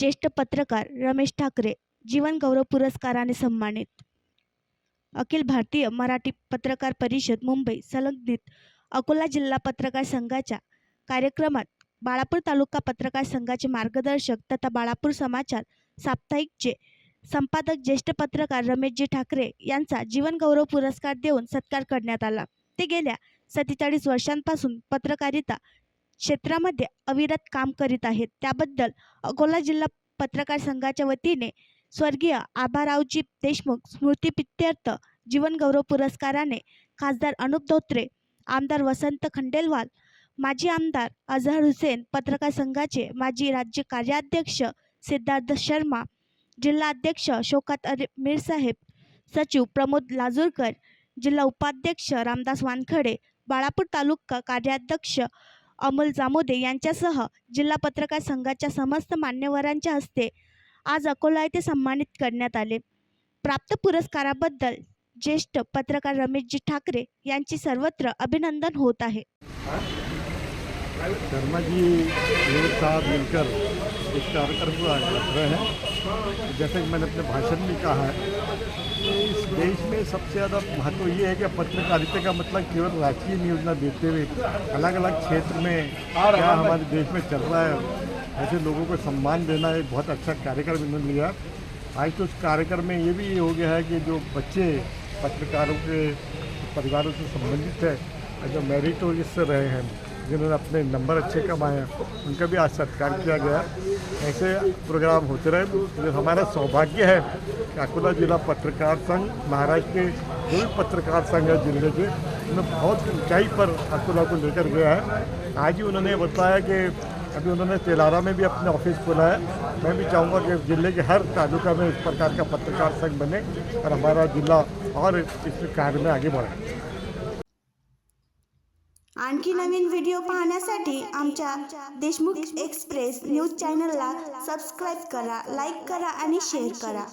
ज्येष्ठ पत्रकार रमेश ठाकरे जीवन गौरव पुरस्काराने सन्मानित। अखिल भारतीय मराठी पत्रकार परिषद मुंबई संलग्नित अकोला जिल्हा पत्रकार संघाच्या कार्यक्रमात बाळापूर तालुका पत्रकार संघाचे मार्गदर्शक तथा बाळापूर समाचार साप्ताहिकचे संपादक ज्येष्ठ पत्रकार रमेशजी ठाकरे यांचा जीवन गौरव पुरस्कार देऊन सत्कार करण्यात आला। ते गेल्या 47 वर्षांपासून पत्रकारिता क्षेत्रामध्ये अविरत काम करीत आहेत। त्याबद्दल अकोला जिल्हा पत्रकार संघाच्या वतीने स्वर्गीय आबारावजी देशमुख स्मृतिप्रित्यर्थ जीवन गौरव पुरस्काराने खासदार अनुप धोत्रे, आमदार वसंत खंडेलवाल, माजी आमदार अझहर हुसेन, पत्रकार संघाचे माजी राज्य कार्याध्यक्ष सिद्धार्थ शर्मा, जिल्हा अध्यक्ष शौकत मीरसाहेब, सचिव प्रमोद लाजूरकर, जिल्हा उपाध्यक्ष रामदास वानखडे, बाळापूर तालुका कार्याध्यक्ष अमोल जामोदे यांच्यासह जिल्हा पत्रकार संघाच्या समस्त मान्यवरांच्या हस्ते आज अकोला येथे सन्मानित करण्यात आले। प्राप्त पुरस्काराबद्दल ज्येष्ठ पत्रकार रमेशजी ठाकरे यांची सर्वत्र अभिनंदन होत आहे। शर्मा जी मेरे साथ मिलकर इस कार्यक्रम को आगे रख रहे हैं। जैसे कि मैंने अपने भाषण में कहा है, इस देश में सबसे ज़्यादा महत्व ये है कि पत्रकारिता का मतलब केवल राजकीय न्यूज़ न देते हुए अलग अलग क्षेत्र में क्या हमारे देश में चल रहा है ऐसे लोगों को सम्मान देना एक बहुत अच्छा कार्यक्रम इन्होंने लिया। आज तो उस कार्यक्रम में ये भी हो गया है कि जो बच्चे पत्रकारों के परिवारों से संबंधित है, जो मेरिटोरियस से रहे हैं, जिन्होंने अपने नंबर अच्छे कमाए हैं, उनका भी आज सत्कार किया गया। ऐसे प्रोग्राम होते रहे। तो हमारा सौभाग्य है कि अकोला जिला पत्रकार संघ महाराष्ट्र के जो भी पत्रकार संघ है जिले के, उन्होंने बहुत ऊंचाई पर अकोला को लेकर गया है। आज ही उन्होंने बताया कि अभी उन्होंने तेलारा में भी अपने ऑफिस खोला है। मैं भी चाहूँगा कि जिले के हर तालुका में इस प्रकार का पत्रकार संघ बने और हमारा जिला और इस कार्य में आगे बढ़े। आणखी नवीन व्हिडिओ पाहण्यासाठी आमच्या देशमुख एक्सप्रेस न्यूज चॅनलला सबस्क्राइब करा, लाईक करा आणि शेअर करा।